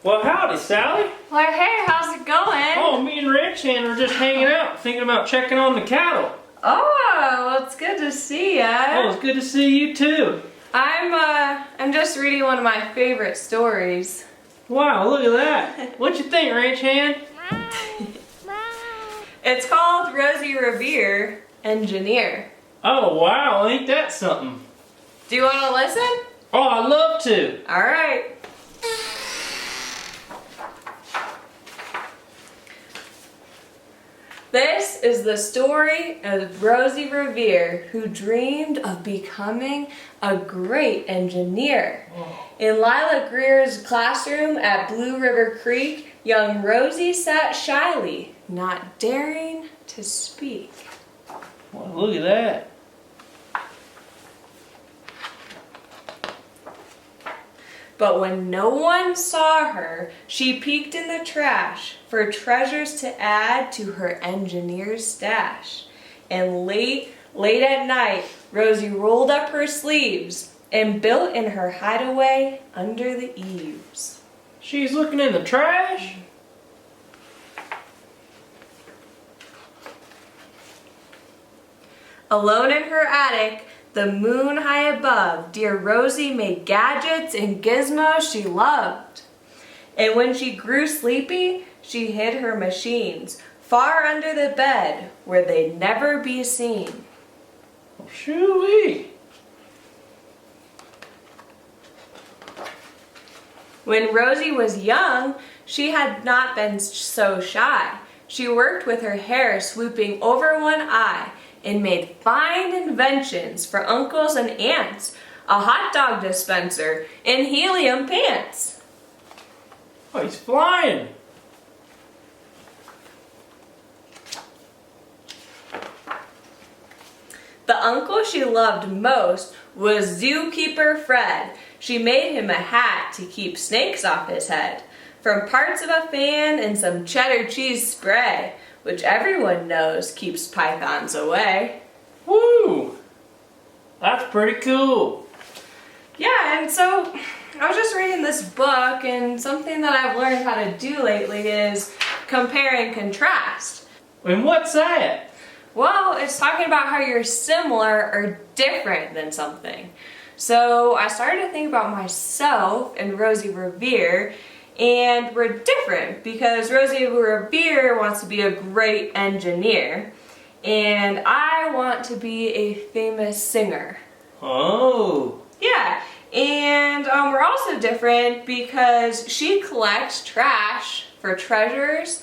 Well, howdy, Sally. Well, hey, how's it going? Oh, me and Rich and are just hanging out, thinking about checking on the cattle. Oh, well, it's good to see ya. Oh, it's good to see you too. I'm just reading one of my favorite stories. Wow, look at that. What you think, Ranch Hand? It's called Rosie Revere, Engineer. Oh, wow, ain't that something? Do you want to listen? Oh, I'd love to. All right. This is the story of Rosie Revere, who dreamed of becoming a great engineer. In Lila Greer's classroom at Blue River Creek, young Rosie sat shyly, not daring to speak. Well, look at that. But when no one saw her, she peeked in the trash for treasures to add to her engineer's stash. And late at night, Rosie rolled up her sleeves and built in her hideaway under the eaves. She's looking in the trash? Alone in her attic, the moon high above, dear Rosie made gadgets and gizmos she loved. And when she grew sleepy, she hid her machines far under the bed where they'd never be seen. Oh, shoo-wee. When Rosie was young, she had not been so shy. She worked with her hair swooping over one eye and made fine inventions for uncles and aunts, a hot dog dispenser, and helium pants. Oh, he's flying. The uncle she loved most was Zookeeper Fred. She made him a hat to keep snakes off his head, from parts of a fan and some cheddar cheese spray, which everyone knows keeps pythons away. Woo! That's pretty cool. Yeah, and so I was just reading this book, and something that I've learned how to do lately is compare and contrast. And what's that? Well, it's talking about how you're similar or different than something. So I started to think about myself and Rosie Revere, and we're different because Rosie Revere wants to be a great engineer, and I want to be a famous singer. Oh. Yeah, and we're also different because she collects trash for treasures,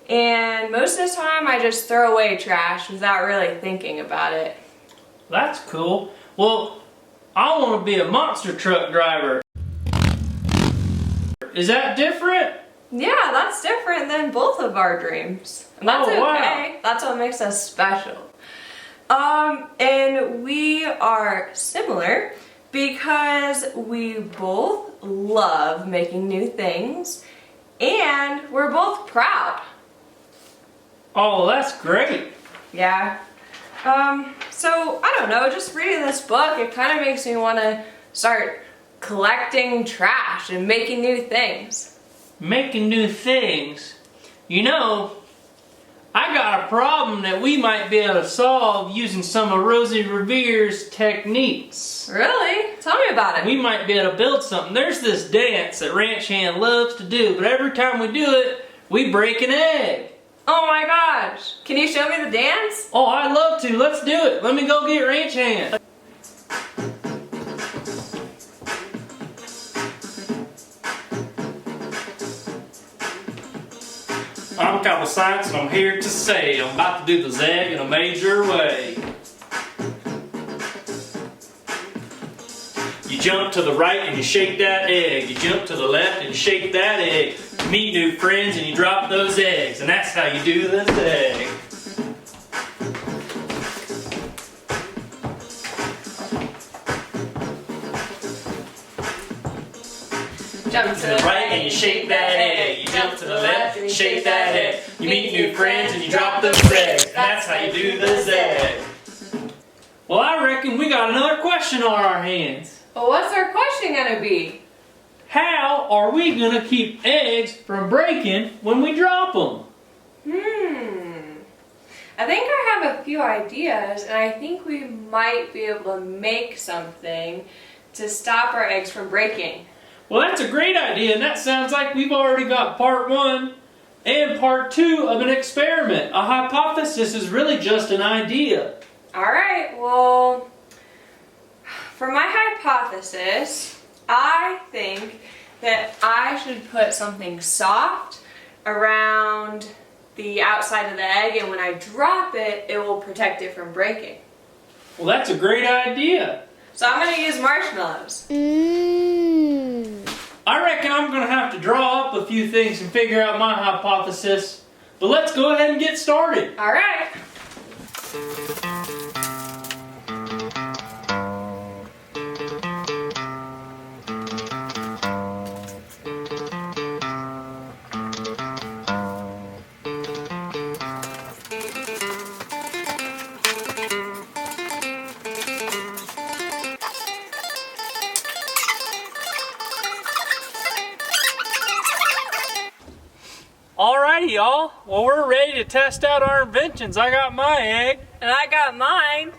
and most of the time I just throw away trash without really thinking about it. That's cool. Well, I want to be a monster truck driver. Is that different? Yeah, that's different than both of our dreams. And that's okay. Wow. That's what makes us special. And we are similar because we both love making new things, and we're both proud. Oh, that's great. Yeah. So, I don't know, just reading this book, it kind of makes me want to start collecting trash and making new things. Making new things? You know, I got a problem that we might be able to solve using some of Rosie Revere's techniques. Really? Tell me about it. We might be able to build something. There's this dance that Ranch Hand loves to do, but every time we do it, we break an egg. Oh my gosh. Can you show me the dance? Oh, I'd love to. Let's do it. Let me go get Ranch Hand. I'm Cowboy Science, and I'm here to say I'm about to do the zeg in a major way. You jump to the right and you shake that egg. You jump to the left and you shake that egg. You meet new friends and you drop those eggs. And that's how you do the zeg. Jump to the right and you shake that egg. You jump to the left and you shake that egg. You meet new friends and you drop those eggs. And that's how you do the zeg. Well, I reckon we got another question on our hands. Well, what's our question gonna be? How are we gonna keep eggs from breaking when we drop them? I think I have a few ideas, and I think we might be able to make something to stop our eggs from breaking. Well, that's a great idea, and that sounds like we've already got part 1 and part 2 of an experiment. A hypothesis is really just an idea. Alright, well, for my hypothesis, I think that I should put something soft around the outside of the egg, and when I drop it, it will protect it from breaking. Well, that's a great idea. So I'm going to use marshmallows. I reckon I'm going to have to draw up a few things and figure out my hypothesis. But let's go ahead and get started. Alright. Alrighty, y'all. Well, we're ready to test out our inventions. I got my egg. And I got mine.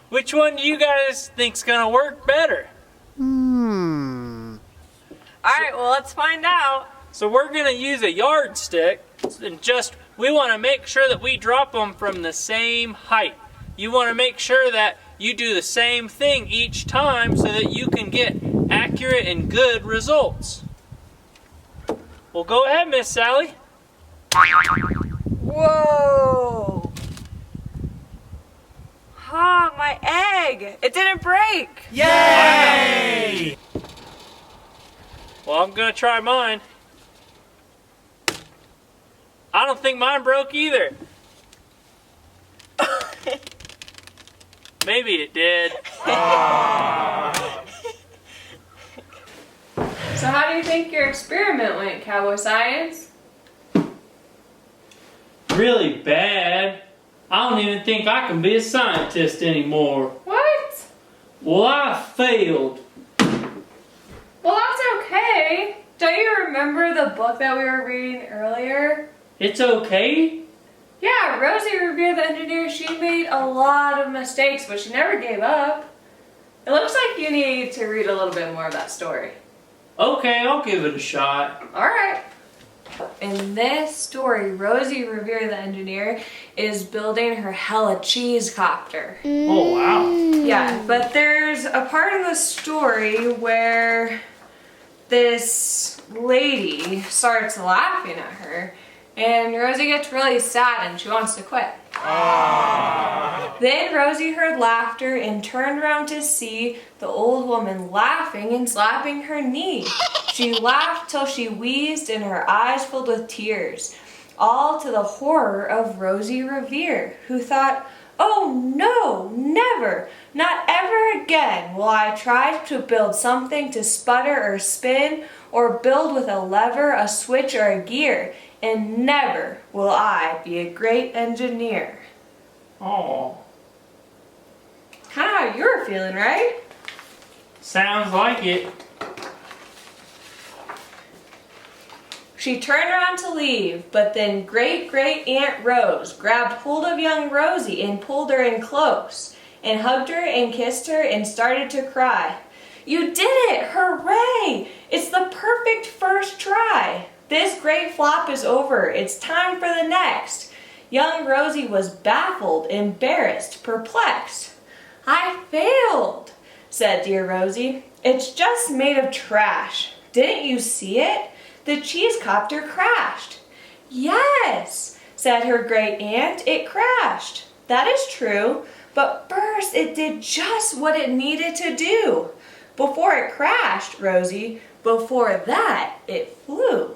Which one do you guys think's gonna work better? Alright, well, let's find out. So we're gonna use a yardstick, and we want to make sure that we drop them from the same height. You want to make sure that you do the same thing each time so that you can get accurate and good results. Well, go ahead, Miss Sally. Whoa! Ah, my egg! It didn't break! Yay! Well, I'm gonna try mine. I don't think mine broke either. Maybe it did. So how do you think your experiment went, Cowboy Science? Really bad. I don't even think I can be a scientist anymore. What? Well, I failed. Well, that's okay. Don't you remember the book that we were reading earlier? It's okay? Yeah, Rosie Revere, the engineer, she made a lot of mistakes, but she never gave up. It looks like you need to read a little bit more of that story. Okay, I'll give it a shot. Alright. In this story, Rosie Revere, the engineer, is building her hella cheese copter. Oh, wow. Yeah, but there's a part of the story where this lady starts laughing at her, and Rosie gets really sad and she wants to quit. Then Rosie heard laughter and turned around to see the old woman laughing and slapping her knee. She laughed till she wheezed and her eyes filled with tears, all to the horror of Rosie Revere, who thought, "Oh no, never, not ever again will I try to build something to sputter or spin or build with a lever, a switch, or a gear, and never will I be a great engineer." Oh. Kind of how you were feeling, right? Sounds like it. She turned around to leave, but then Great-Great-Aunt Rose grabbed hold of young Rosie and pulled her in close, and hugged her and kissed her and started to cry. "You did it! Hooray! It's the perfect first try! This great flop is over. It's time for the next." Young Rosie was baffled, embarrassed, perplexed. "I failed," said dear Rosie. "It's just made of trash. Didn't you see it? The cheese copter crashed." "Yes," said her great aunt, "it crashed." "That is true, but first it did just what it needed to do. Before it crashed, Rosie, before that it flew."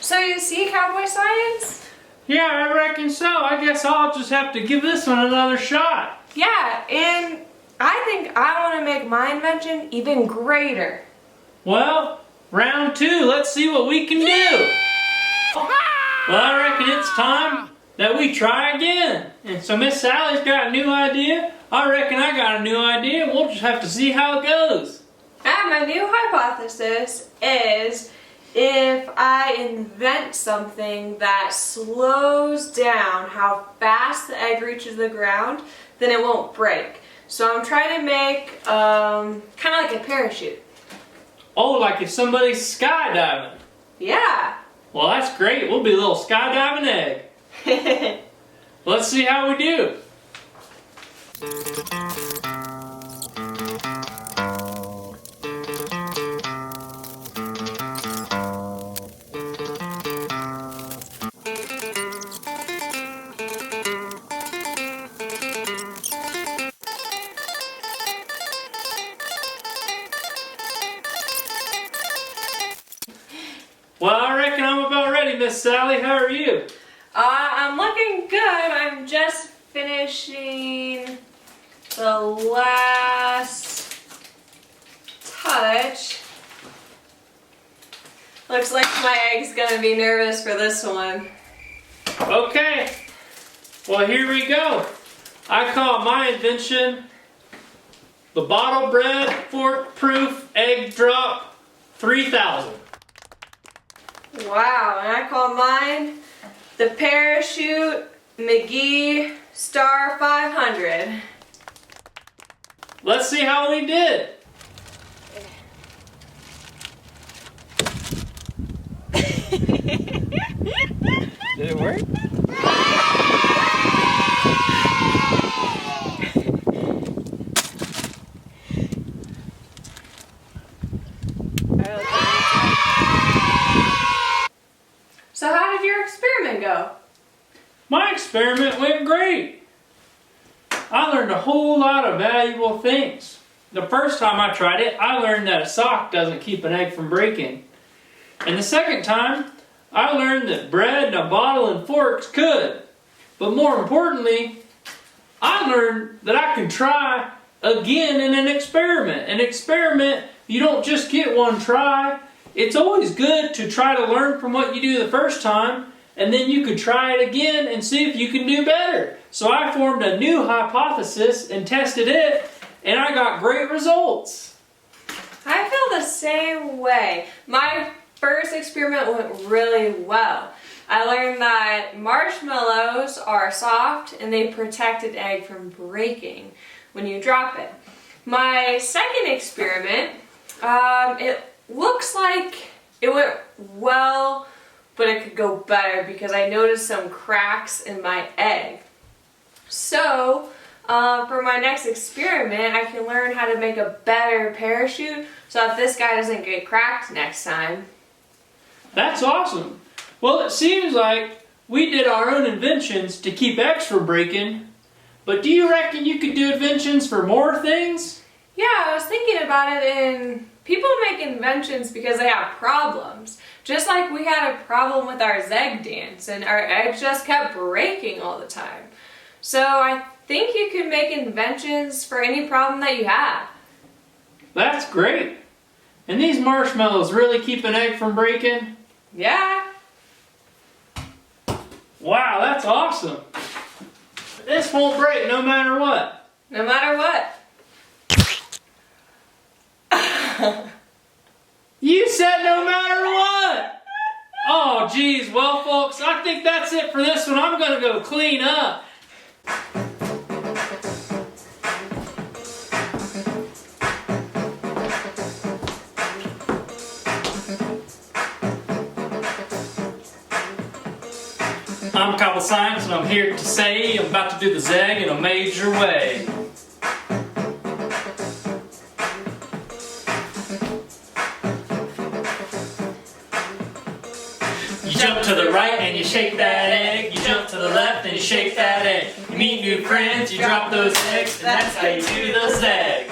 So you see, Cowboy Science? Yeah, I reckon so. I guess I'll just have to give this one another shot. Yeah, and I think I want to make my invention even greater. Well, round 2. Let's see what we can do. Well, I reckon it's time that we try again. And so Miss Sally's got a new idea. I reckon I got a new idea. We'll just have to see how it goes. My new hypothesis is if I invent something that slows down how fast the egg reaches the ground, then it won't break. So I'm trying to make kind of like a parachute. Oh, like if somebody's skydiving. Yeah. Well, that's great. We'll be a little skydiving egg. Let's see how we do. Well, I reckon I'm about ready, Miss Sally. How are you? I'm looking good. I'm just finishing the last touch. Looks like my egg's gonna be nervous for this one. Okay. Well, here we go. I call my invention the Bottle Bread Fork Proof Egg Drop 3000. Wow, and I call mine the Parachute McGee Star 500. Let's see how we did. Did it work? So how did your experiment go? My experiment went great. I learned a whole lot of valuable things. The first time I tried it, I learned that a sock doesn't keep an egg from breaking. And the second time, I learned that bread and a bottle and forks could. But more importantly, I learned that I can try again in an experiment. An experiment, you don't just get one try. It's always good to try to learn from what you do the first time, and then you could try it again and see if you can do better. So I formed a new hypothesis and tested it, and I got great results. I feel the same way. My first experiment went really well. I learned that marshmallows are soft and they protect an egg from breaking when you drop it. My second experiment, it looks like it went well, but it could go better because I noticed some cracks in my egg. So, for my next experiment, I can learn how to make a better parachute so that this guy doesn't get cracked next time. That's awesome. Well, it seems like we did our own inventions to keep eggs from breaking, but do you reckon you could do inventions for more things? Yeah, I was thinking about it, and people make inventions because they have problems. Just like we had a problem with our Zeg dance, and our eggs just kept breaking all the time. So I think you can make inventions for any problem that you have. That's great. And these marshmallows really keep an egg from breaking? Yeah. Wow, that's awesome. This won't break no matter what. No matter what. You said no matter what! Oh, geez. Well, folks, I think that's it for this one. I'm going to go clean up. I'm Cowboy Science, and I'm here to say I'm about to do the Zeg in a major way. You jump to the right and you shake that egg. You jump to the left and you shake that egg. You meet new friends, you drop those eggs, and that's how you do the Zeg.